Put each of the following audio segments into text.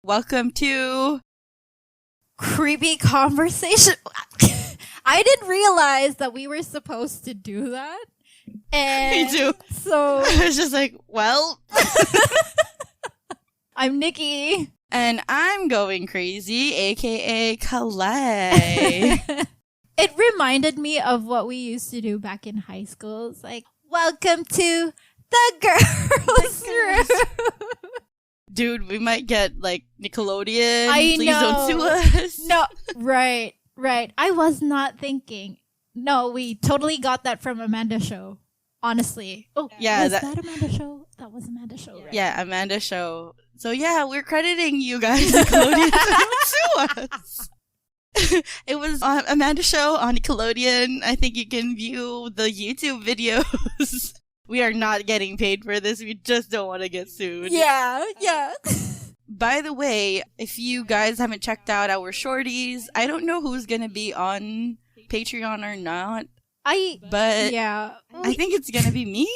Welcome to Creepy Conversation. I didn't realize that we were supposed to do that. And Me too. So I was just like, well. I'm Nikki. And I'm going crazy, a.k.a. Kalai. It reminded me of what we used to do back in high school. It's like, welcome to the girls' room. Dude, we might get like Nickelodeon. I Please know. don't sue us. No, right. I was not thinking. No, we totally got that from Amanda's show. Honestly. Oh, yeah. Was that Amanda's show? That was Amanda's show, right? Yeah, Amanda's show. So yeah, we're crediting you guys, Nickelodeon. Don't sue us. It was on Amanda's show on Nickelodeon. I think you can view the YouTube videos. We are not getting paid for this. We just don't want to get sued. Yeah. By the way, if you guys haven't checked out our shorties, I don't know who's going to be on Patreon or not. I think it's going to be me.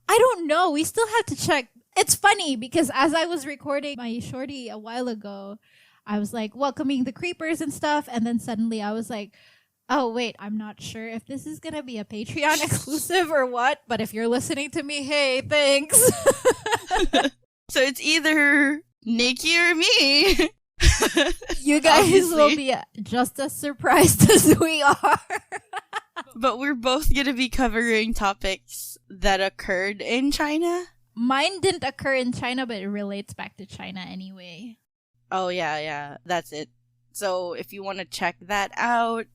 I don't know. We still have to check. It's funny because as I was recording my shorty a while ago, I was like welcoming the creepers and stuff. And then suddenly I was like, oh, wait, I'm not sure if this is going to be a Patreon exclusive or what. But if you're listening to me, hey, thanks. So it's either Nikki or me. You guys will be just as surprised as we are. But we're both going to be covering topics that occurred in China. Mine didn't occur in China, but it relates back to China anyway. Oh, yeah. That's it. So if you want to check that out,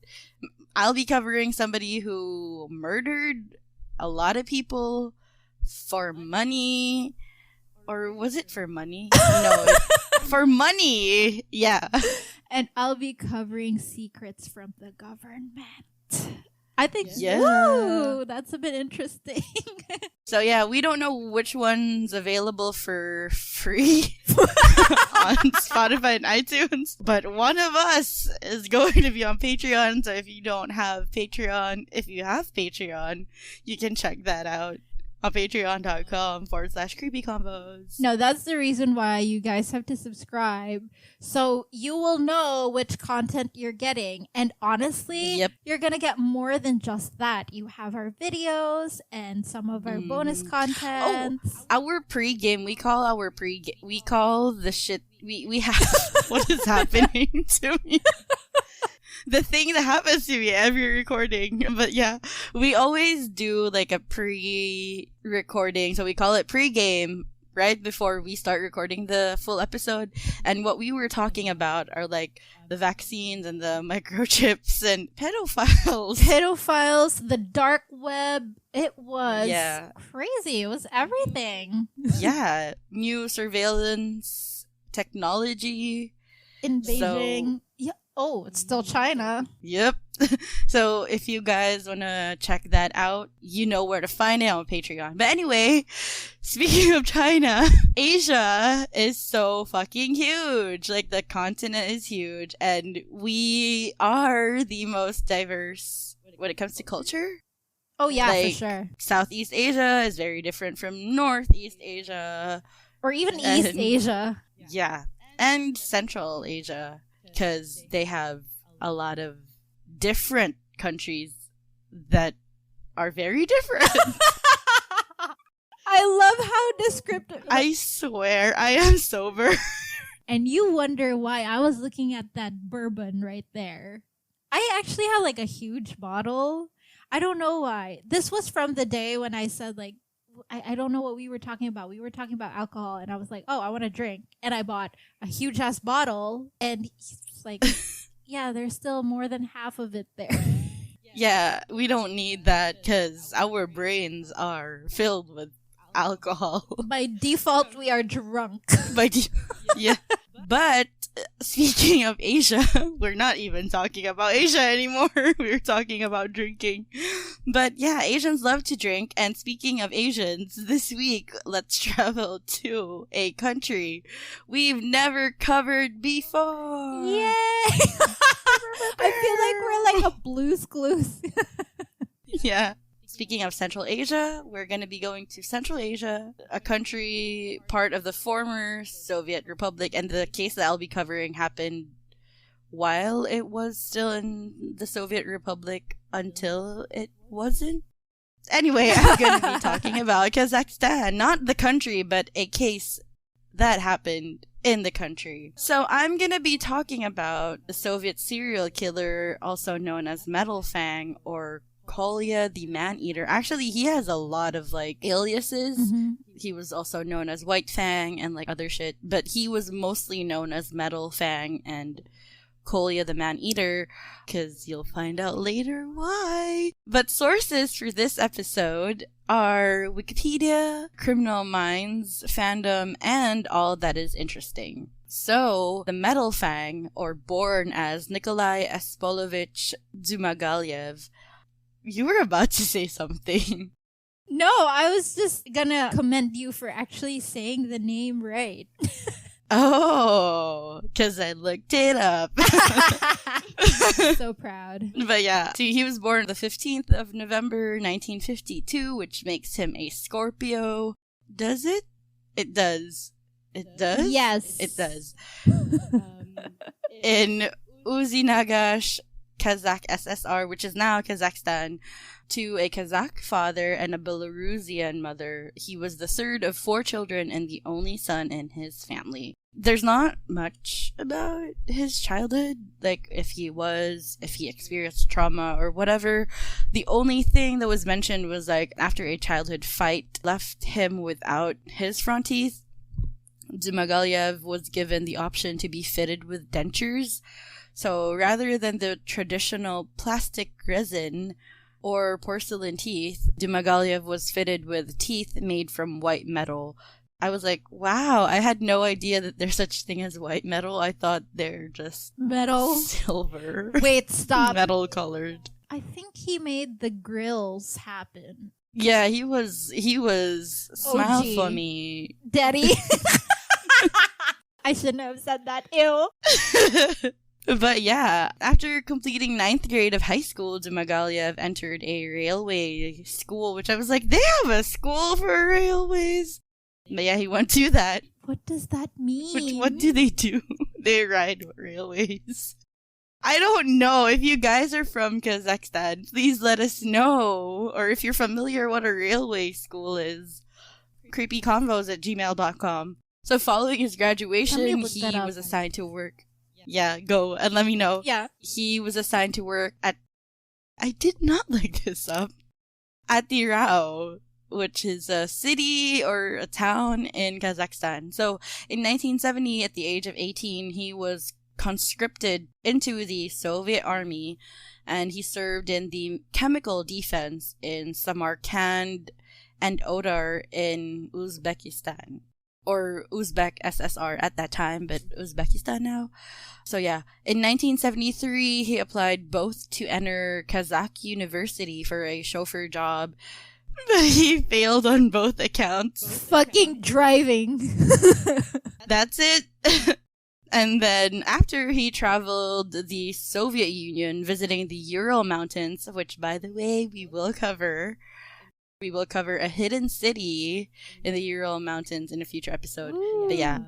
I'll be covering somebody who murdered a lot of people for money. Or was it for money? No, for money. Yeah. And I'll be covering secrets from the government. I think, whoa, that's a bit interesting. So yeah, we don't know which one's available for free on Spotify and iTunes, but one of us is going to be on Patreon. So if you have Patreon, you can check that out on patreon.com/creepycombos. No, that's the reason why you guys have to subscribe. So you will know which content you're getting. And honestly, You're going to get more than just that. You have our videos and some of our bonus content. Oh, our pregame, we call the shit, we have, what is happening to me? The thing that happens to me every recording. But yeah, we always do like a pre-recording. So we call it pre-game right before we start recording the full episode. And what we were talking about are like the vaccines and the microchips and pedophiles. The dark web. It was crazy. It was everything. Yeah. New surveillance technology. In Beijing. Oh, it's still China. Yep. So if you guys want to check that out, you know where to find it on Patreon. But anyway, speaking of China, Asia is so fucking huge. Like, the continent is huge. And we are the most diverse when it comes to culture. Oh, yeah, for sure. Southeast Asia is very different from Northeast Asia. Or even East Asia. Yeah. And Central Asia. Because they have a lot of different countries that are very different. I love how descriptive. I swear, I am sober. And you wonder why I was looking at that bourbon right there. I actually have like a huge bottle. I don't know why. This was from the day when I said like, I don't know what we were talking about. We were talking about alcohol, and I was like, oh, I want to drink. And I bought a huge ass bottle, and he's like, yeah, there's still more than half of it there. Yeah, we don't need that because our brains are filled with alcohol. By default, we are drunk. Yeah. But speaking of Asia, we're not even talking about Asia anymore. We're talking about drinking. But yeah, Asians love to drink. And speaking of Asians, this week, let's travel to a country we've never covered before. Yay! I feel like we're like a Blue's Clues. Yeah. speaking of Central Asia, we're going to be going to Central Asia, a country part of the former Soviet Republic, and the case that I'll be covering happened while it was still in the Soviet Republic until it wasn't. Anyway, I'm going to be talking about Kazakhstan, not the country, but a case that happened in the country. So I'm going to be talking about the Soviet serial killer, also known as Metal Fang, or Kolya the Man-Eater. Actually, he has a lot of, like, aliases. Mm-hmm. He was also known as White Fang and, like, other shit. But he was mostly known as Metal Fang and Kolya the Man-Eater, because you'll find out later why. But sources for this episode are Wikipedia, Criminal Minds, Fandom, and All That Is Interesting. So, the Metal Fang, or born as Nikolai Dzhumagaliev, you were about to say something. No, I was just gonna commend you for actually saying the name right. Oh, because I looked it up. So proud. But yeah, so he was born the 15th of November, 1952, which makes him a Scorpio. Does it? It does. It does? Yes. It does. In Uzinagash, Kazakh SSR, which is now Kazakhstan, to a Kazakh father and a Belarusian mother. He was the third of 4 children and the only son in his family. There's not much about his childhood, like if he experienced trauma or whatever. The only thing that was mentioned was like after a childhood fight left him without his front teeth, Dzhumagaliev was given the option to be fitted with dentures. So rather than the traditional plastic resin or porcelain teeth, Dzhumagaliev was fitted with teeth made from white metal. I was like, wow, I had no idea that there's such thing as white metal. I thought they're just metal. Silver. Wait, stop. Metal colored. I think he made the grills happen. Yeah, he was smile OG. for me. Daddy. I shouldn't have said that. Ew. But yeah, after completing 9th grade of high school, Dzhumagaliev entered a railway school, which I was like, they have a school for railways? But yeah, he went to that. What does that mean? What do they do? They ride railways. I don't know. If you guys are from Kazakhstan, please let us know. Or if you're familiar what a railway school is. creepyconvos@gmail.com. So following his graduation, he was assigned to work. Yeah, go and let me know. Yeah. He was assigned to work at... I did not look this up. At the Rao, which is a city or a town in Kazakhstan. So in 1970, at the age of 18, he was conscripted into the Soviet army, and he served in the chemical defense in Samarkand and Odar in Uzbekistan. Or Uzbek SSR at that time, but Uzbekistan now. So yeah, in 1973, he applied both to enter Kazakh University for a chauffeur job, but he failed on both accounts. Fucking driving. That's it. And then after he traveled the Soviet Union, visiting the Ural Mountains, which, by the way, we will cover. We will cover a hidden city in the Ural Mountains in a future episode. Ooh. But yeah,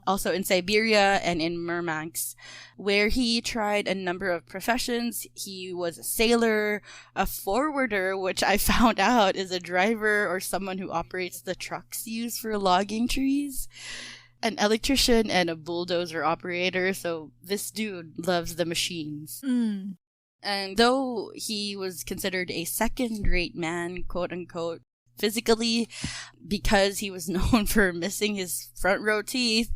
also in Siberia and in Murmansk, where he tried a number of professions. He was a sailor, a forwarder, which I found out is a driver or someone who operates the trucks used for logging trees, an electrician, and a bulldozer operator. So this dude loves the machines. Mm. And though he was considered a second-rate man, quote-unquote, physically, because he was known for missing his front row teeth,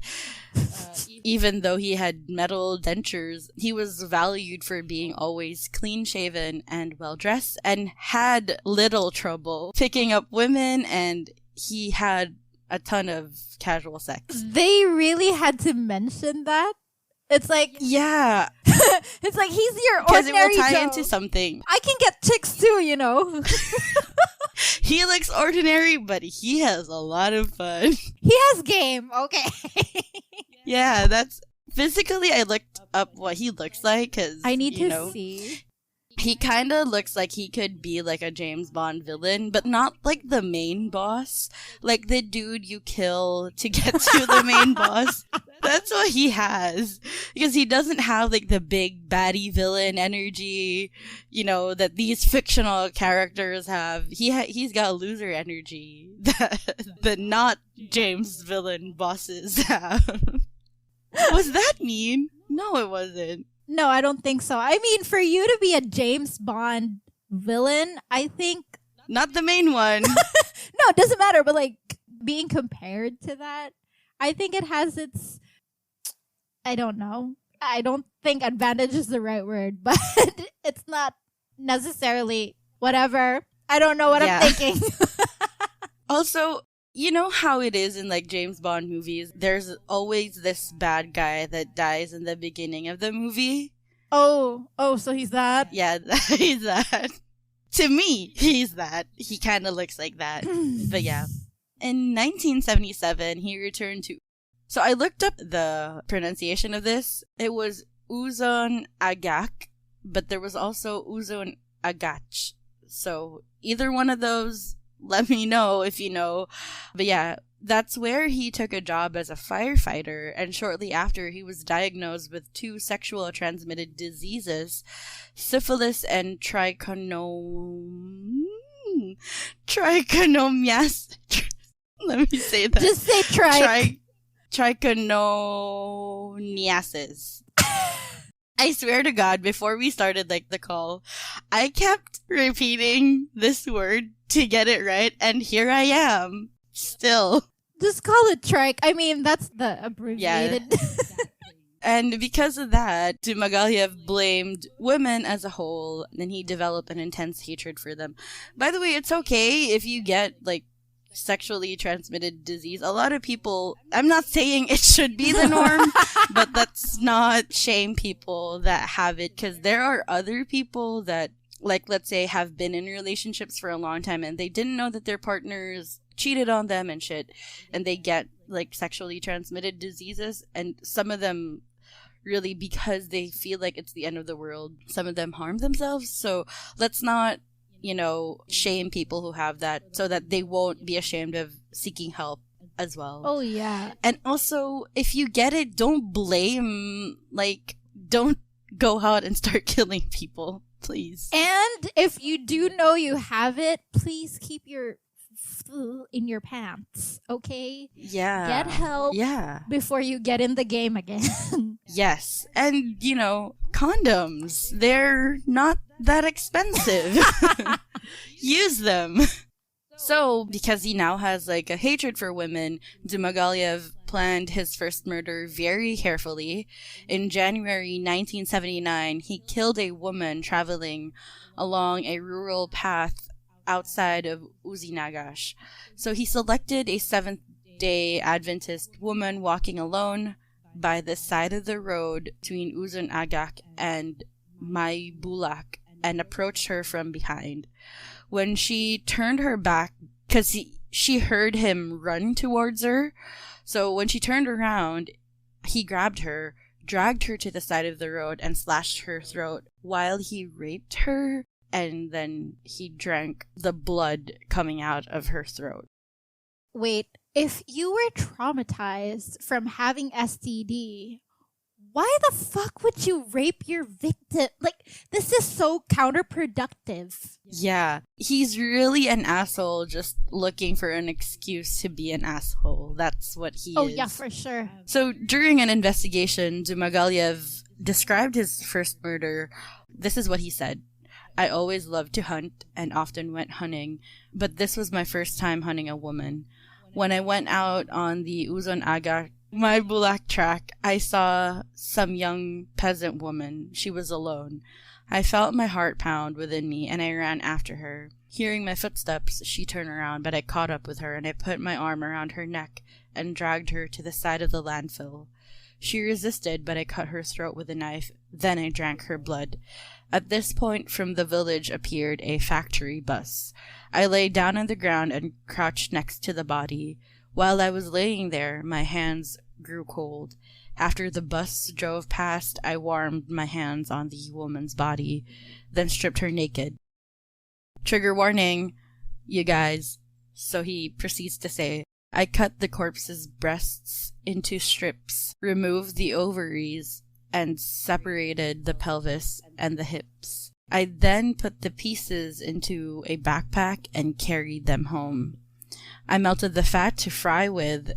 even though he had metal dentures, he was valued for being always clean-shaven and well-dressed, and had little trouble picking up women, and he had a ton of casual sex. They really had to mention that? It's like... Yeah. It's like, he's your ordinary Because it will tie Joe. into something. I can get chicks too, you know? He looks ordinary, but he has a lot of fun. He has game, okay. Yeah, that's... Physically, I looked up what he looks like, because, I need to see. He kind of looks like he could be like a James Bond villain, but not like the main boss. Like the dude you kill to get to the main boss. That's what he has. Because he doesn't have like the big baddie villain energy, you know, that these fictional characters have. He's got loser energy that the not James villain bosses have. Was that mean? No, it wasn't. No, I don't think so. I mean, for you to be a James Bond villain, I think... Not the main one. No, it doesn't matter, but like being compared to that, I think it has its... I don't know. I don't think advantage is the right word, but it's not necessarily whatever. I don't know what I'm thinking. Also, you know how it is in like James Bond movies? There's always this bad guy that dies in the beginning of the movie. Oh, so he's that? Yeah, he's that. To me, he's that. He kind of looks like that. But yeah. In 1977, he returned to... So I looked up the pronunciation of this. It was Uzon Agak, but there was also Uzon Agach. So either one of those... Let me know if you know. But yeah, that's where he took a job as a firefighter, and shortly after he was diagnosed with 2 sexual transmitted diseases, syphilis and trichomonas. Let me say that. Just say trichomoniasis. I swear to God, before we started like the call, I kept repeating this word to get it right, and here I am, still. Just call it trike. I mean, that's the abbreviated. Yeah. And because of that, Dzhumagaliev blamed women as a whole, and he developed an intense hatred for them. By the way, it's okay if you get, like, sexually transmitted disease. A lot of people, I'm not saying it should be the norm, but let's not shame people that have it, because there are other people that, like, let's say, have been in relationships for a long time and they didn't know that their partners cheated on them and shit, and they get, like, sexually transmitted diseases, and some of them really, because they feel like it's the end of the world, some of them harm themselves. So let's not, you know, shame people who have that, so that they won't be ashamed of seeking help as well. Oh, yeah. And also, if you get it, don't blame, like, don't go out and start killing people, please. And if you do know you have it, please keep your in your pants, okay? Yeah. Get help before you get in the game again. Yes. And, you know, condoms, they're not that expensive. Use them. So, because he now has, like, a hatred for women, Dzhumagaliev planned his first murder very carefully. In January 1979, he killed a woman traveling along a rural path outside of Uzinagash. So he selected a Seventh-day Adventist woman walking alone by the side of the road between Uzun Agak and Mai Bulak and approached her from behind. When she turned her back, because she heard him run towards her, so when she turned around, he grabbed her, dragged her to the side of the road, and slashed her throat while he raped her, and then he drank the blood coming out of her throat. Wait, if you were traumatized from having STD, why the fuck would you rape your victim? Like, this is so counterproductive. Yeah, he's really an asshole just looking for an excuse to be an asshole. That's what he is. Oh, yeah, for sure. So, during an investigation, Dzhumagaliev described his first murder. This is what he said. I always loved to hunt and often went hunting, but this was my first time hunting a woman. When I went out on the Uzon Aga, my Bulak track, I saw some young peasant woman. She was alone. I felt my heart pound within me, and I ran after her. Hearing my footsteps, she turned around, but I caught up with her, and I put my arm around her neck and dragged her to the side of the landfill. She resisted, but I cut her throat with a knife. Then I drank her blood. At this point, from the village appeared a factory bus. I lay down on the ground and crouched next to the body. While I was laying there, my hands grew cold. After the bus drove past, I warmed my hands on the woman's body, then stripped her naked. Trigger warning, you guys. So he proceeds to say, I cut the corpse's breasts into strips, removed the ovaries, and separated the pelvis and the hips. I then put the pieces into a backpack and carried them home. I melted the fat to fry with,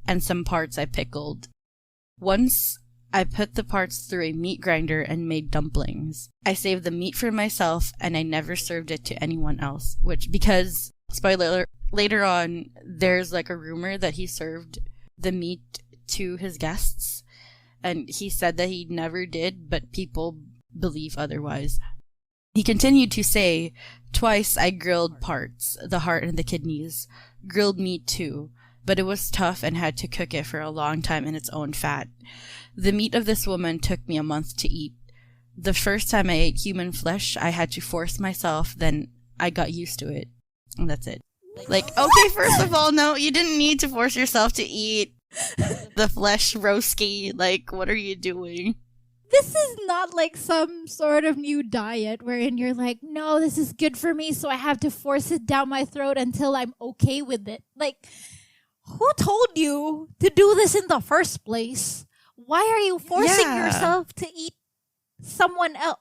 and some parts I pickled. Once, I put the parts through a meat grinder and made dumplings. I saved the meat for myself, and I never served it to anyone else, because, spoiler, later on, there's like a rumor that he served the meat to his guests, and he said that he never did, but people believe otherwise. He continued to say, twice I grilled parts, the heart and the kidneys, grilled meat too, but it was tough and had to cook it for a long time in its own fat. The meat of this woman took me a month to eat. The first time I ate human flesh, I had to force myself, then I got used to it. And that's it. Like, okay, first of all, no, you didn't need to force yourself to eat the flesh roski. Like, what are you doing? This is not like some sort of new diet wherein you're like, no, this is good for me, so I have to force it down my throat until I'm okay with it. Like, who told you to do this in the first place? Why are you forcing yourself to eat someone else?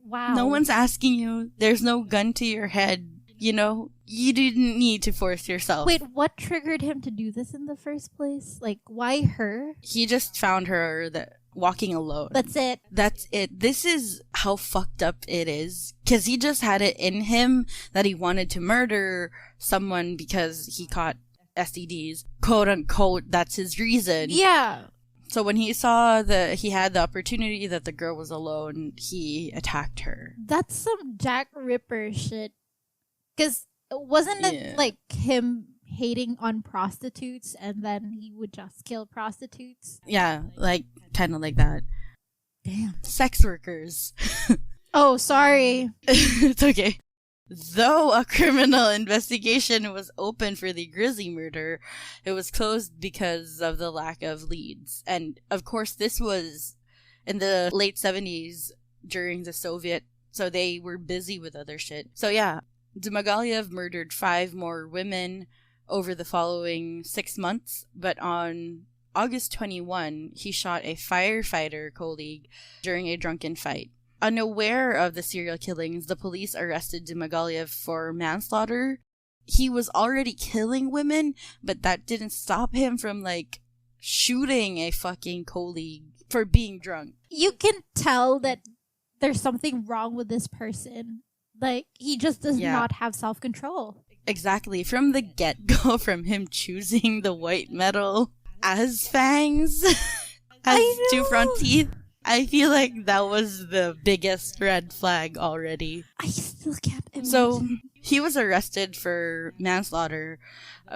Wow. No one's asking you. There's no gun to your head. You know, you didn't need to force yourself. Wait, what triggered him to do this in the first place? Like, why her? He just found her walking alone. That's it. That's it. This is how fucked up it is. Because he just had it in him that he wanted to murder someone because he caught STDs. Quote unquote, that's his reason. Yeah. So when he saw that he had the opportunity that the girl was alone, he attacked her. That's some Jack Ripper shit. Because wasn't it like him hating on prostitutes and then he would just kill prostitutes? Yeah, like kind of like that. Damn. Sex workers. Oh, sorry. It's okay. Though a criminal investigation was open for the Grizzly murder, it was closed because of the lack of leads. And of course, this was in the late 70s during the Soviet, so they were busy with other shit. So yeah. Dzhumagaliev murdered 5 more women over the following 6 months, but on August 21, he shot a firefighter colleague during a drunken fight. Unaware of the serial killings, the police arrested Dzhumagaliev for manslaughter. He was already killing women, but that didn't stop him from, like, shooting a fucking colleague for being drunk. You can tell that there's something wrong with this person. Like, he just does not have self-control. Exactly. From the get-go, from him choosing the white metal as fangs, as 2 front teeth, I feel like that was the biggest red flag already. I still can't imagine. So, he was arrested for manslaughter,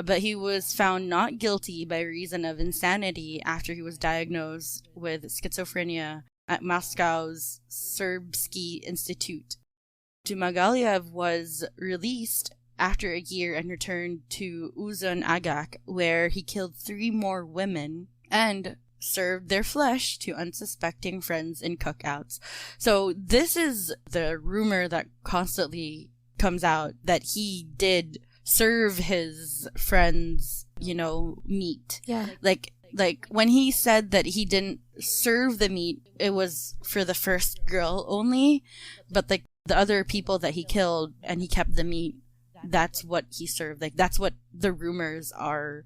but he was found not guilty by reason of insanity after he was diagnosed with schizophrenia at Moscow's Serbsky Institute. Dzhumagaliev was released after a year and returned to Uzun Agak, where he killed 3 more women and served their flesh to unsuspecting friends in cookouts. So this is the rumor that constantly comes out, that he did serve his friends, meat. Yeah. Like when he said that he didn't serve the meat, it was for the first girl only, but the other people that he killed and he kept the meat, that's what he served. Like, that's what the rumors are,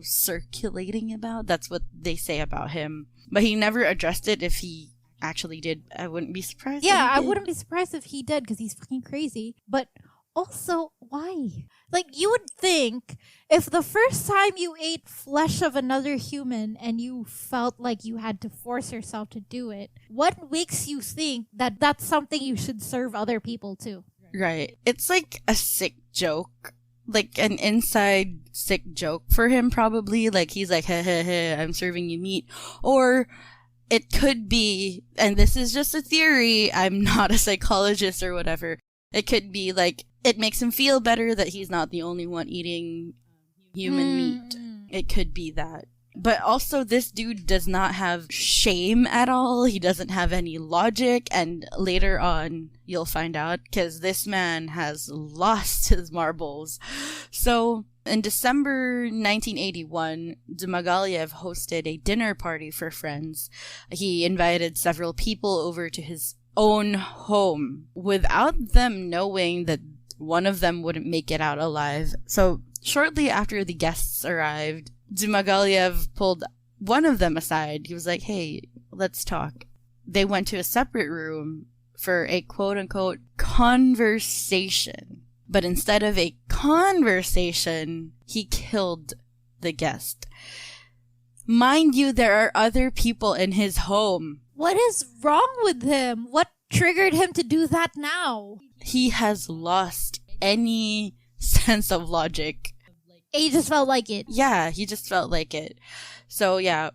circulating about. That's what they say about him. But he never addressed it if he actually did. I wouldn't be surprised. Yeah, I wouldn't be surprised if he did, because he's fucking crazy. But also, why? Like, you would think if the first time you ate flesh of another human and you felt like you had to force yourself to do it, what makes you think that that's something you should serve other people too? Right. It's like a sick joke. Like an inside sick joke for him, probably. Like, he's like, hey, I'm serving you meat. Or it could be, and this is just a theory, I'm not a psychologist or whatever, it could be like, it makes him feel better that he's not the only one eating human meat. It could be that. But also, this dude does not have shame at all. He doesn't have any logic. And later on, you'll find out, because this man has lost his marbles. So, in December 1981, Dzhumagaliev hosted a dinner party for friends. He invited several people over to his own home without them knowing that one of them wouldn't make it out alive. So, shortly after the guests arrived, Dzhumagaliev pulled one of them aside. He was like, hey, let's talk. They went to a separate room for a quote-unquote conversation. But instead of a conversation, he killed the guest. Mind you, there are other people in his home. What is wrong with him? What triggered him to do that now? He has lost any sense of logic. He just felt like it. Yeah, he just felt like it. So, yeah,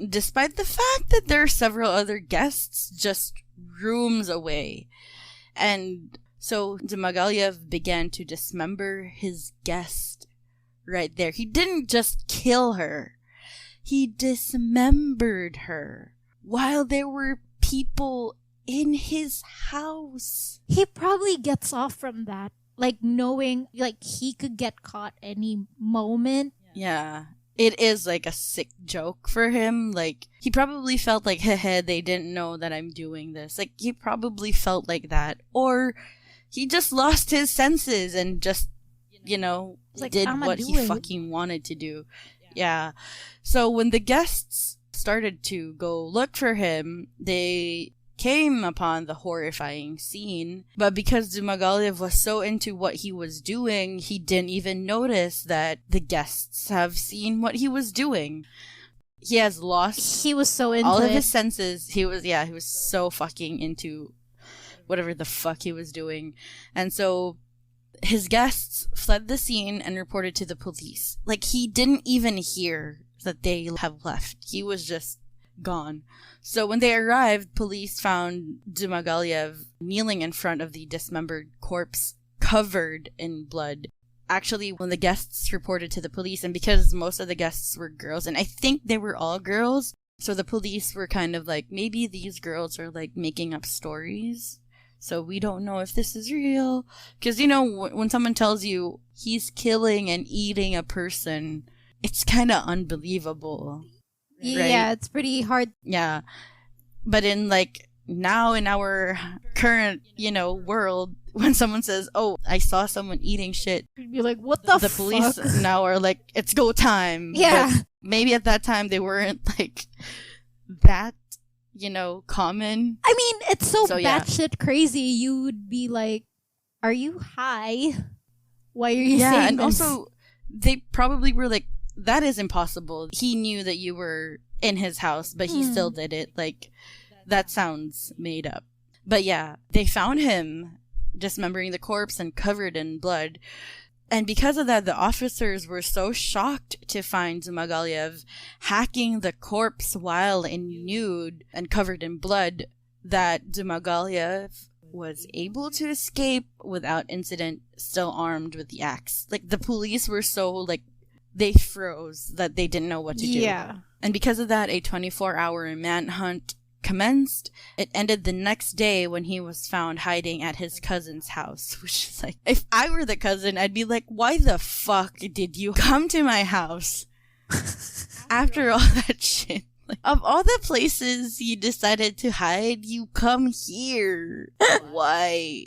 despite the fact that there are several other guests just rooms away. And so Dzhumagaliev began to dismember his guest right there. He didn't just kill her. He dismembered her while there were people in his house. He probably gets off from that. Like, knowing, like, he could get caught any moment. Yeah. It is, like, a sick joke for him. Like, he probably felt like, heh, they didn't know that I'm doing this. Like, he probably felt like that. Or he just lost his senses and just, you know, like, did what he fucking wanted to do. Yeah. So when the guests started to go look for him, they came upon the horrifying scene, but because Dzhumagaliev was so into what he was doing, he didn't even notice that the guests have seen what he was doing. He has lost he was so into all of it. his senses. He was so fucking into whatever the fuck he was doing. And so his guests fled the scene and reported to the police. Like, he didn't even hear that they have left. He was just gone. So when they arrived, police found Dzhumagaliev kneeling in front of the dismembered corpse, covered in blood. Actually, when the guests reported to the police, and because most of the guests were girls, and I think they were all girls, so the police were kind of like, maybe these girls are like making up stories, so we don't know if this is real. Because, you know, when someone tells you he's killing and eating a person, it's kind of unbelievable. Yeah, right? it's pretty hard. Yeah. But in, like, now in our current, you know, world, when someone says, oh, I saw someone eating shit, You'd be like, what the fuck? police now are like, it's go time. Yeah. But maybe at that time they weren't, like, that, you know, common. I mean, it's so yeah. batshit crazy. You would be like, are you high? Why are you saying and this? also, they probably were like, that is impossible. He knew that you were in his house, but he still did it. Like, that sounds made up. But yeah, they found him dismembering the corpse and covered in blood. And because of that, the officers were so shocked to find Dzhumagaliev hacking the corpse while in nude and covered in blood that Dzhumagaliev was able to escape without incident, still armed with the axe. Like, the police were so, like, they froze that they didn't know what to do. Yeah. And because of that, a 24-hour manhunt commenced. It ended the next day when he was found hiding at his cousin's house, which is like, if I were the cousin, I'd be like, why the fuck did you come to my house after all that shit? Like, of all the places you decided to hide, you come here. Why?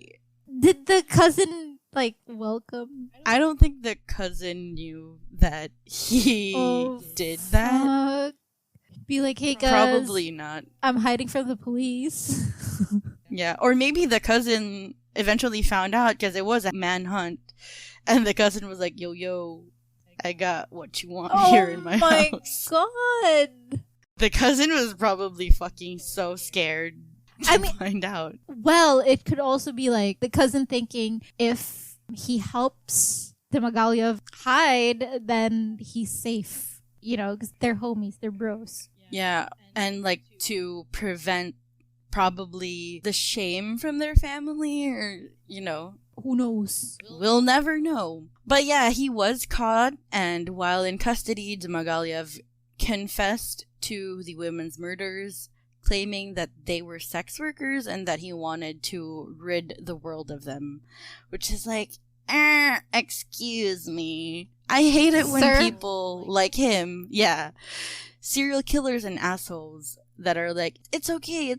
Did the cousin, like, welcome? I don't think the cousin knew that he did that. Fuck. Be like, hey guys, Probably not. I'm hiding from the police. Yeah, or maybe the cousin eventually found out because it was a manhunt, and the cousin was like, yo, I got what you want here in my house. Oh my god. The cousin was probably fucking so scared to find out. Well, it could also be like the cousin thinking if he helps Dzhumagaliev hide, then he's safe. You know, because they're homies, they're bros. Yeah, and like to prevent probably the shame from their family, or, you know. Who knows? We'll never know. But yeah, he was caught, and while in custody, Dzhumagaliev confessed to the women's murders, claiming that they were sex workers and that he wanted to rid the world of them. Which is like, excuse me. I hate it when people like him, serial killers and assholes that are like, it's okay,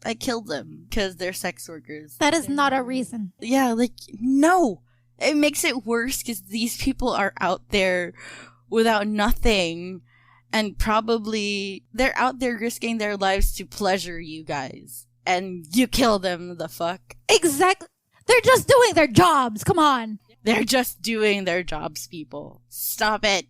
I killed them because they're sex workers. That is not a reason. Yeah, like, no. It makes it worse because these people are out there without nothing, and probably they're out there risking their lives to pleasure you guys, and you kill them. The fuck? Exactly. They're just doing their jobs. Come on. They're just doing their jobs, people. Stop it.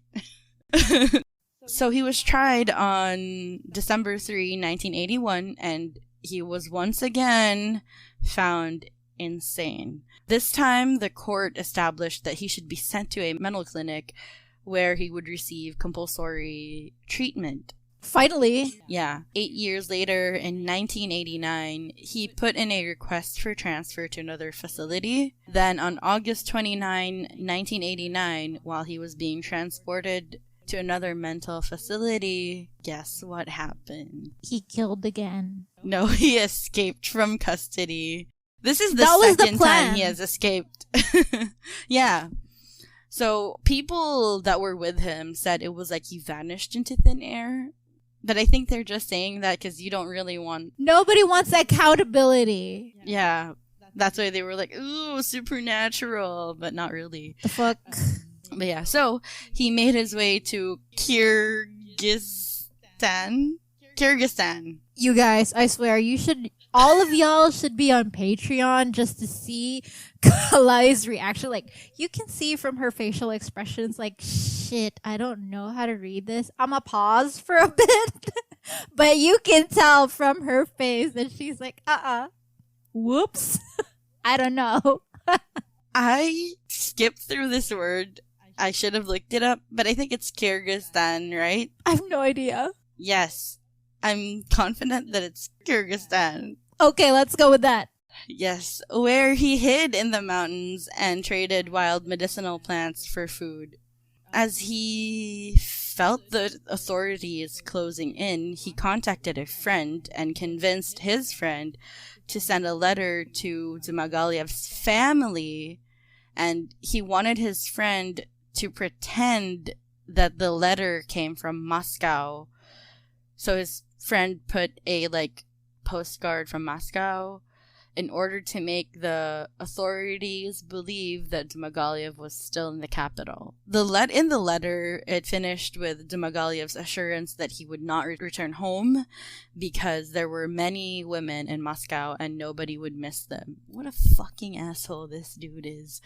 So he was tried on December 3, 1981, and he was once again found insane. This time, the court established that he should be sent to a mental clinic where he would receive compulsory treatment. Finally. Yeah. 8 years later, in 1989, he put in a request for transfer to another facility. Then on August 29, 1989, while he was being transported to another mental facility, guess what happened? He killed again. No, he escaped from custody. This is the second time he has escaped. Yeah. So people that were with him said it was like he vanished into thin air. But I think they're just saying that because you don't really want... Nobody wants accountability. Yeah. That's why they were like, ooh, supernatural. But not really. The fuck? But yeah, so he made his way to Kyrgyzstan. You guys, I swear, all of y'all should be on Patreon just to see Kalai's reaction. Like, you can see from her facial expressions, like, shit, I don't know how to read this. I'm gonna pause for a bit. But you can tell from her face that she's like, whoops. I don't know. I skipped through this word. I should have looked it up, but I think it's Kyrgyzstan, right? I have no idea. Yes. I'm confident that it's Kyrgyzstan. Okay, let's go with that. Yes, where he hid in the mountains and traded wild medicinal plants for food. As he felt the authorities closing in, he contacted a friend and convinced his friend to send a letter to Dzhumagaliev's family, and he wanted his friend to pretend that the letter came from Moscow. So his friend put a postcard from Moscow in order to make the authorities believe that Dzhumagaliev was still in the capital. In the letter, it finished with Dzhumagaliev's assurance that he would not return home because there were many women in Moscow and nobody would miss them. What a fucking asshole this dude is.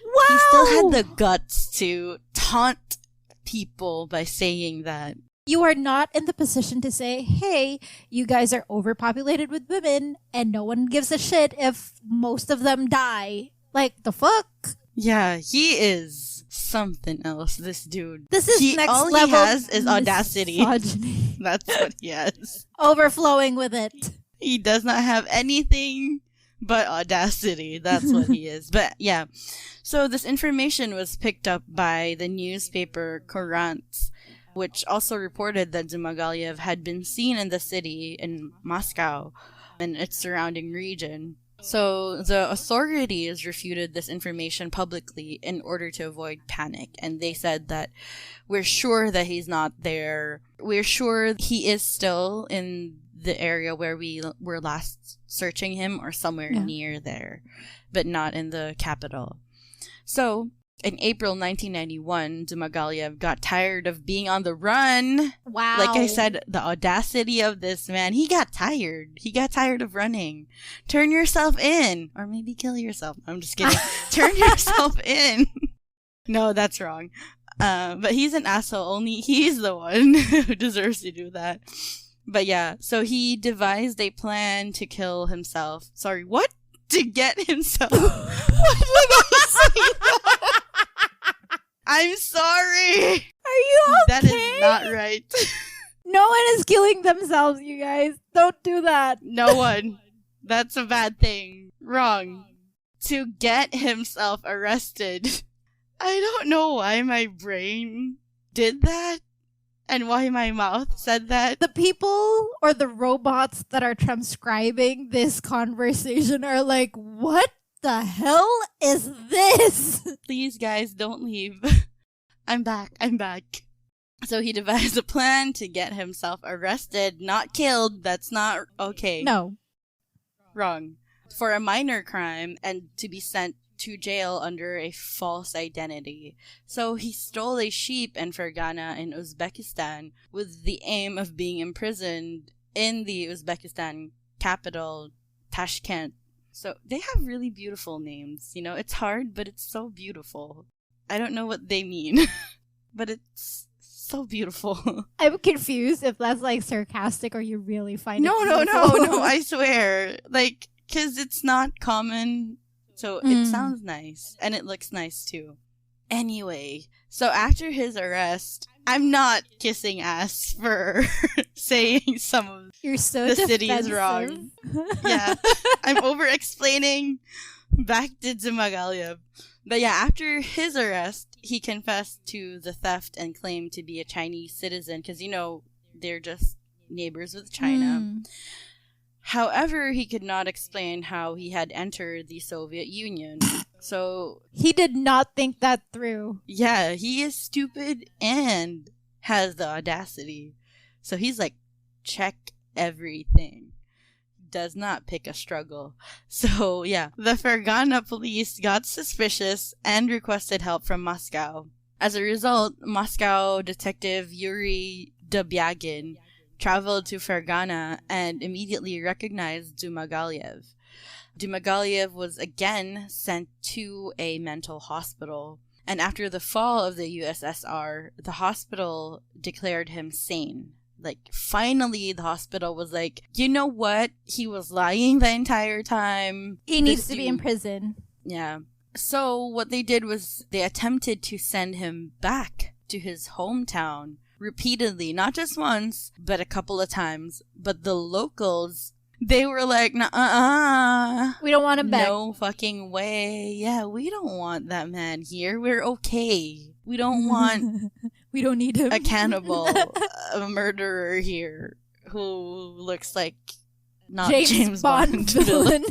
Wow! He still had the guts to taunt people by saying that. You are not in the position to say, hey, you guys are overpopulated with women and no one gives a shit if most of them die. Like, the fuck? Yeah, he is something else, this dude. This is next all level. All he has is audacity. Misogyny. That's what he has. Overflowing with it. He does not have anything but audacity. That's what he is. But yeah, so this information was picked up by the newspaper Courant, which also reported that Dzhumagaliev had been seen in the city in Moscow and its surrounding region. So the authorities refuted this information publicly in order to avoid panic, and they said that we're sure that he's not there. We're sure he is still in the area where we were last searching him, or somewhere near there, but not in the capital. So in April 1991, Dzhumagaliev got tired of being on the run. Wow. Like I said, the audacity of this man. He got tired. He got tired of running. Turn yourself in. Or maybe kill yourself. I'm just kidding. Turn yourself in. No, that's wrong. But he's an asshole. Only he's the one who deserves to do that. But yeah, so he devised a plan to kill himself. Sorry, what? To get himself. What did I say? I'm sorry. Are you okay? That is not right. No one is killing themselves, you guys. Don't do that. No one. That's a bad thing. Wrong. To get himself arrested. I don't know why my brain did that. and why my mouth said that. The people or the robots that are transcribing this conversation are like, what the hell is this? Please, guys, don't leave. I'm back. So he devised a plan to get himself arrested, not killed. That's not okay. No. Wrong. For a minor crime and to be sent to jail under a false identity. So he stole a sheep and Fergana in Uzbekistan with the aim of being imprisoned in the Uzbekistan capital, Tashkent. So they have really beautiful names. You know, it's hard, but it's so beautiful. I don't know what they mean, but it's so beautiful. I'm confused if that's like sarcastic or you really find it No, beautiful. I swear. Like, because it's not common. So it sounds nice, and it looks nice too. Anyway, so after his arrest, I'm not kissing ass for saying some of You're so the defensive. city is wrong. Yeah, I'm over-explaining. Back to Dzhumagaliev. But yeah, after his arrest, he confessed to the theft and claimed to be a Chinese citizen, because, you know, they're just neighbors with China. However, he could not explain how he had entered the Soviet Union. So He did not think that through. yeah, he is stupid and has the audacity. So he's like, check everything. Does not pick a struggle. So yeah, the Fergana police got suspicious and requested help from Moscow. As a result, Moscow detective Yuri Dubyagin traveled to Fergana and immediately recognized Dzhumagaliev. Dzhumagaliev was again sent to a mental hospital, and after the fall of the USSR, the hospital declared him sane. Like, finally, the hospital was like, you know what? He was lying the entire time. He needs to be in prison. Yeah. So what they did was they attempted to send him back to his hometown repeatedly, not just once, but a couple of times. But the locals, they were like, nah, We don't want him back. no fucking way. Yeah, we don't want that man here. We're okay. We don't want We don't need him. a cannibal, a murderer here who looks like not James Bond villain.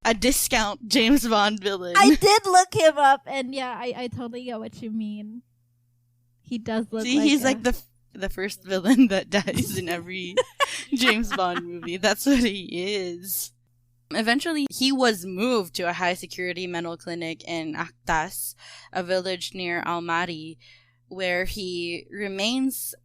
A discount James Bond villain. I did look him up, and yeah, I totally get what you mean. He does look See, like he's like the first villain that dies in every James Bond movie. That's what he is. Eventually, he was moved to a high-security mental clinic in Aktas, a village near Almaty, where he remains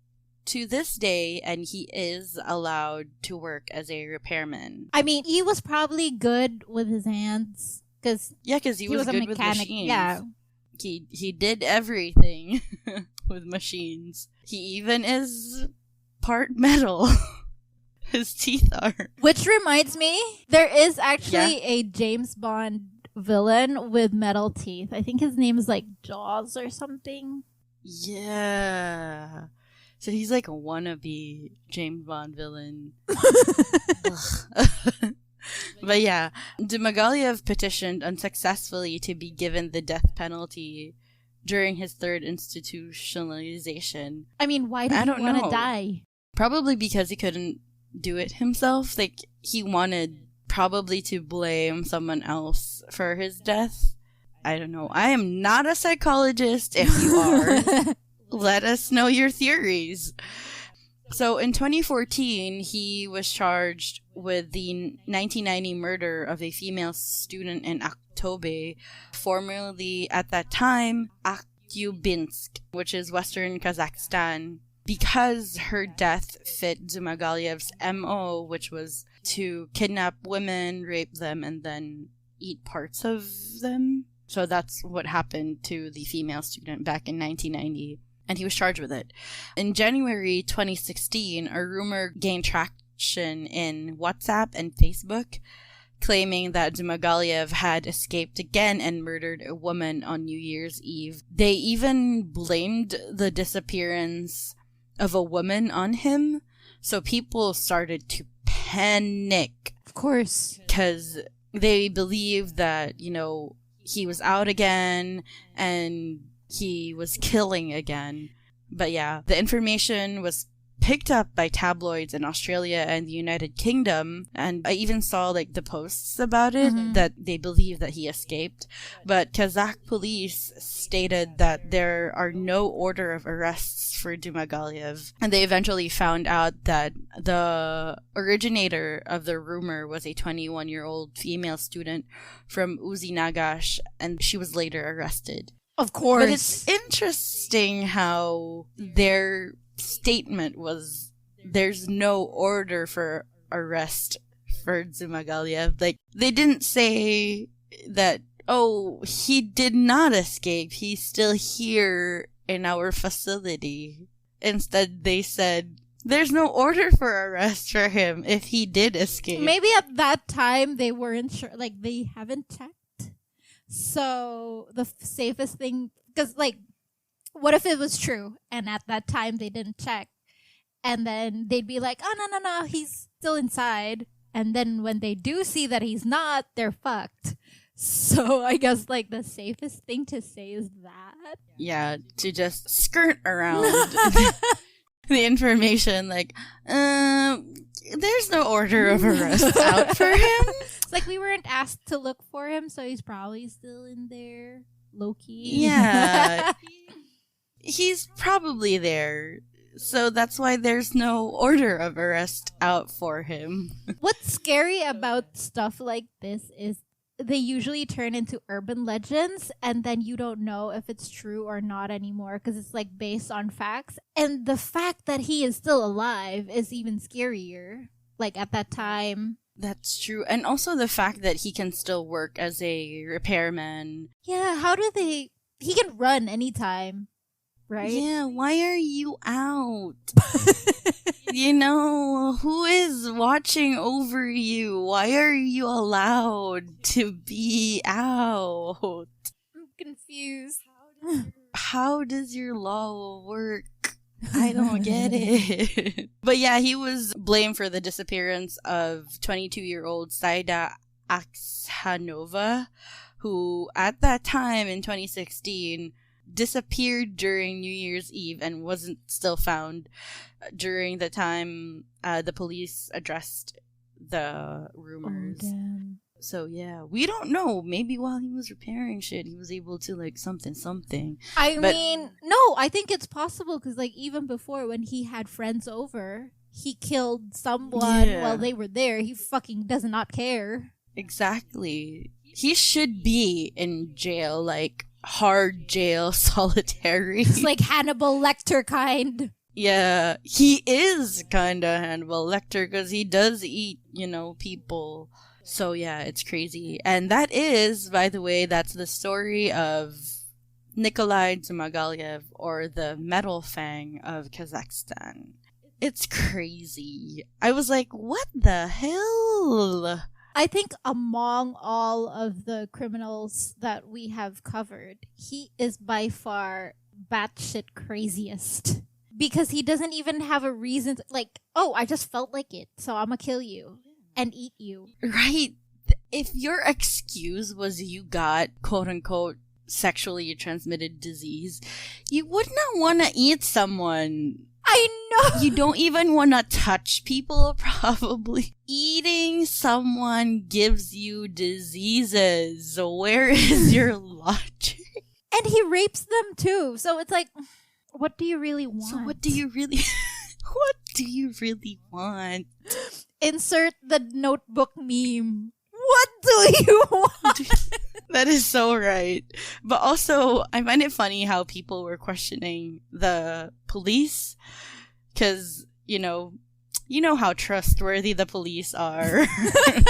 to this day, and he is allowed to work as a repairman. I mean, he was probably good with his hands, because Yeah, because he was a good with mechanic. machines. Yeah. He did everything with machines. He even is part metal. His teeth are. Which reminds me, there is actually a James Bond villain with metal teeth. I think his name is like Jaws or something. Yeah. So he's like a wannabe James Bond villain. But yeah, Dzhumagaliev petitioned unsuccessfully to be given the death penalty during his third institutionalization. I mean, why did he want to die? Probably because he couldn't do it himself. Like, he wanted probably to blame someone else for his death. I don't know. I am not a psychologist. If you are, let us know your theories. So in 2014, he was charged with the 1990 murder of a female student in Aktobe, formerly at that time Aktyubinsk, which is western Kazakhstan, because her death fit Dzhumagaliev's MO, which was to kidnap women, rape them, and then eat parts of them. So that's what happened to the female student back in 1990. And he was charged with it. In January 2016, a rumor gained traction in WhatsApp and Facebook, claiming that Dzhumagaliev had escaped again and murdered a woman on New Year's Eve. They even blamed the disappearance of a woman on him, so people started to panic. Of course. Because they believed that, you know, he was out again and he was killing again. But yeah, the information was picked up by tabloids in Australia and the United Kingdom, and I even saw like the posts about it that they believe that he escaped. But Kazakh police stated that there are no order of arrests for Dzhumagaliev, and they eventually found out that the originator of the rumor was a 21-year-old female student from Uzinagash, and she was later arrested. Of course. But it's interesting how their statement was there's no order for arrest for Dzhumagaliev. Like, they didn't say that, oh, he did not escape, he's still here in our facility. Instead, they said there's no order for arrest for him if he did escape. Maybe at that time they weren't sure, like they haven't checked. So the safest thing, because like, what if it was true and at that time they didn't check, and then they'd be like, oh no, he's still inside, and then when they do see that he's not, they're fucked. So I guess like the safest thing to say is that. Yeah, to just skirt around the information, like, there's no order of arrest out for him. It's like we weren't asked to look for him, so he's probably still in there, low-key. Yeah. He's probably there. So that's why there's no order of arrest out for him. What's scary about stuff like this is they usually turn into urban legends, and then you don't know if it's true or not anymore because it's like based on facts. And the fact that he is still alive is even scarier. Like at that time. That's true. And also the fact that he can still work as a repairman. Yeah, how do they... He can run anytime, right? Yeah, why are you out? You know, who is watching over you? Why are you allowed to be out? I'm confused. How does your law work? I don't get it. But yeah, he was blamed for the disappearance of 22-year-old Saida Akshanova, who at that time in 2016 disappeared during New Year's Eve and wasn't still found during the time the police addressed the rumors. Oh, damn. So yeah, we don't know. Maybe while he was repairing shit, he was able to like something. I mean, no, I think it's possible because like even before when he had friends over, he killed someone while they were there. He fucking does not care. Exactly. He should be in jail, like hard jail, solitary. It's like Hannibal Lecter kind. Yeah, he is kind of Hannibal Lecter because he does eat, people. So yeah, it's crazy. And that is, by the way, that's the story of Nikolai Dzhumagaliev, or the Metal Fang of Kazakhstan. It's crazy. I was like, what the hell? I think among all of the criminals that we have covered, he is by far batshit craziest. Because he doesn't even have a reason to, like, oh, I just felt like it, so I'm gonna kill you and eat you. Right. If your excuse was you got, quote unquote, sexually transmitted disease, you would not want to eat someone. I know. You don't even want to touch people, probably. Eating someone gives you diseases. Where is your logic? And he rapes them too. So it's like, what do you really want? So what do you really want? Insert the Notebook meme. What do you want? That is so right. But also, I find it funny how people were questioning the police. Because, you know how trustworthy the police are.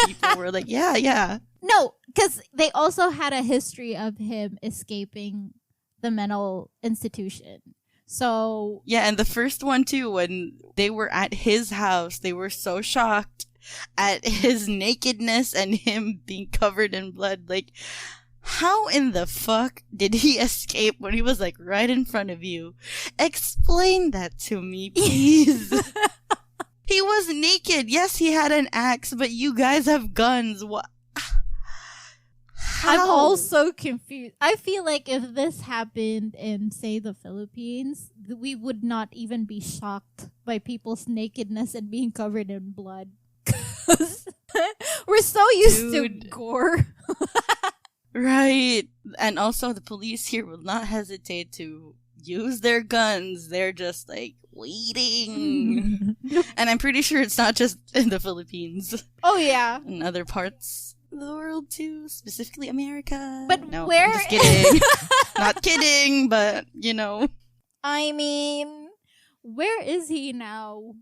People were like, yeah. No, because they also had a history of him escaping the mental institution. So... Yeah, and the first one, too, when they were at his house, they were so shocked at his nakedness and him being covered in blood. Like, how in the fuck did he escape when he was, like, right in front of you? Explain that to me, please. He was naked. Yes, he had an axe, but you guys have guns. What? I'm also confused. I feel like if this happened in, say, the Philippines, we would not even be shocked by people's nakedness and being covered in blood. 'Cause we're so used to gore. Right. And also the police here will not hesitate to use their guns. They're just like waiting. And I'm pretty sure it's not just in the Philippines. Oh yeah. In other parts of the world too, specifically America. But no, where? I'm just kidding. Not kidding, but you know. I mean, where is he now?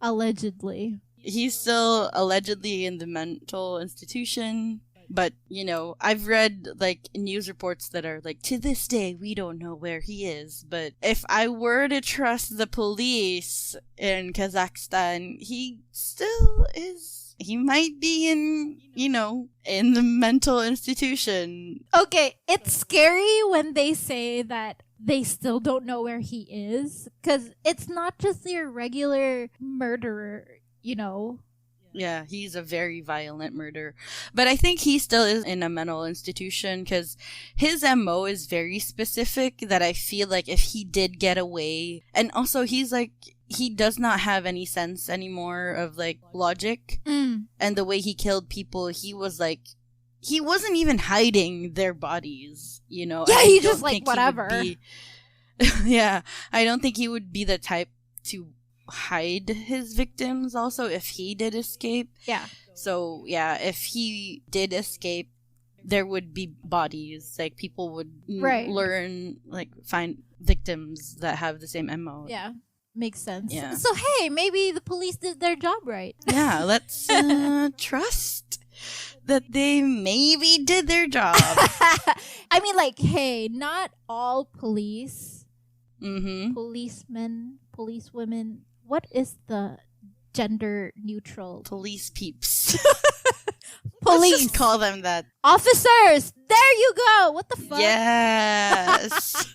Allegedly. He's still allegedly in the mental institution. But, you know, I've read, like, news reports that are like, to this day, we don't know where he is. But if I were to trust the police in Kazakhstan, he still is. He might be in, you know, in the mental institution. Okay, it's scary when they say that they still don't know where he is. Because it's not just your regular murderer, you know. Yeah, he's a very violent murderer. But I think he still is in a mental institution because his MO is very specific that I feel like if he did get away, and also he's like, he does not have any sense anymore of like logic. And the way he killed people, he was like, he wasn't even hiding their bodies, you know? Yeah, he just like, whatever. Yeah, I don't think he would be the type to hide his victims also if he did escape. Yeah. So, yeah, if he did escape, there would be bodies. Like, people would learn, like, find victims that have the same MO. Yeah. Makes sense. Yeah. So, hey, maybe the police did their job right. Yeah, let's trust that they maybe did their job. I mean, like, hey, not all police, policemen, policewomen. What is the gender neutral? Police peeps. Police. Let's just call them that. Officers! There you go! What the fuck? Yes.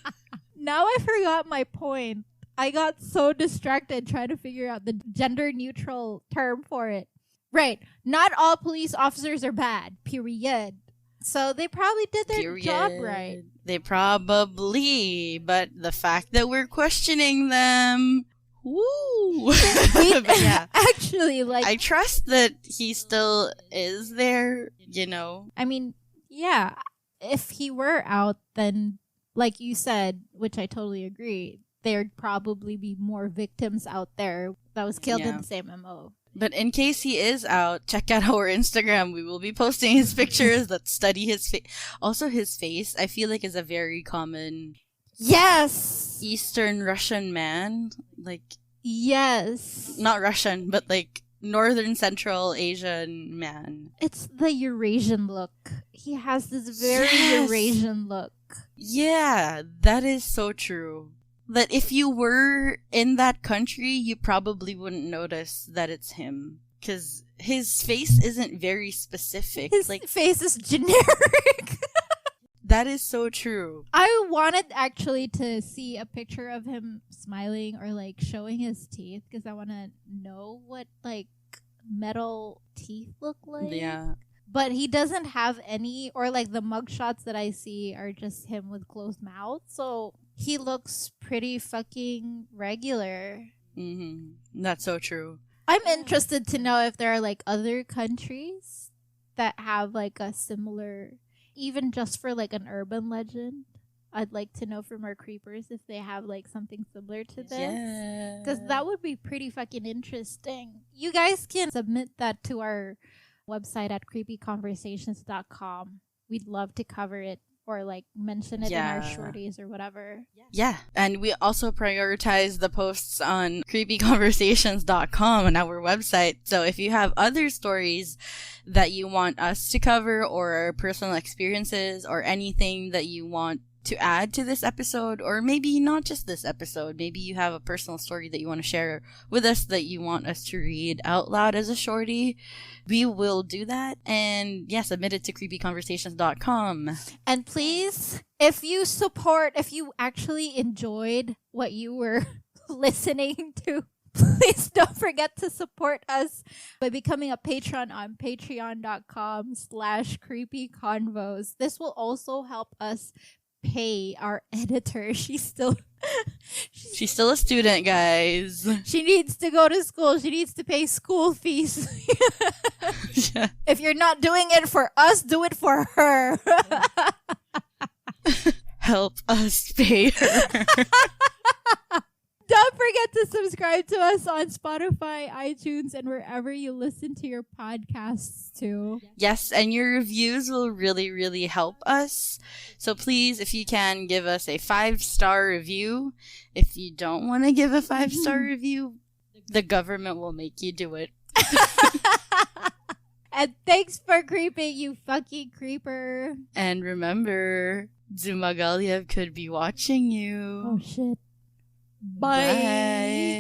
Now I forgot my point. I got so distracted trying to figure out the gender neutral term for it. Right. Not all police officers are bad. Period. So they probably did their job right. They probably, but the fact that we're questioning them, woo! But yeah, actually, like, I trust that he still is there, you know? I mean, yeah, if he were out, then, like you said, which I totally agree, there'd probably be more victims out there that was killed in the same MO. But in case he is out, check out our Instagram. We will be posting his pictures that study his face. Also, his face, I feel like, is a very common... Yes! Eastern Russian man. Like... Yes. Not Russian, but like Northern Central Asian man. It's the Eurasian look. He has this very Eurasian look. Yeah, that is so true. That if you were in that country, you probably wouldn't notice that it's him. Because his face isn't very specific. His face is generic. That is so true. I wanted actually to see a picture of him smiling or like showing his teeth because I want to know what like metal teeth look like. Yeah. But he doesn't have any, or like the mugshots that I see are just him with closed mouth. So he looks pretty fucking regular. That's so true. I'm interested to know if there are like other countries that have like a similar, even just for like an urban legend. I'd like to know from our creepers if they have like something similar to this. Because that would be pretty fucking interesting. You guys can submit that to our website at creepyconversations.com. We'd love to cover it or like mention it in our shorties or whatever. Yeah. And we also prioritize the posts on creepyconversations.com on our website. So if you have other stories that you want us to cover or personal experiences or anything that you want to add to this episode, or maybe not just this episode, maybe you have a personal story that you want to share with us that you want us to read out loud as a shorty, we will do that. And yeah, submit it to creepyconversations.com. And please, if you actually enjoyed what you were listening to Please don't forget to support us by becoming a patron on patreon.com/creepyconvos. This will also help us pay our editor. She's still a student, guys. she needs to go to school. She needs to pay school fees. Yeah. If you're not doing it for us, do it for her. Help us pay her. Don't forget to subscribe to us on Spotify, iTunes, and wherever you listen to your podcasts too. Yes, and your reviews will really, really help us. So please, if you can, give us a 5-star review. If you don't want to give a 5-star review, the government will make you do it. And thanks for creeping, you fucking creeper. And remember, Dzhumagaliev could be watching you. Oh shit. Bye. Bye.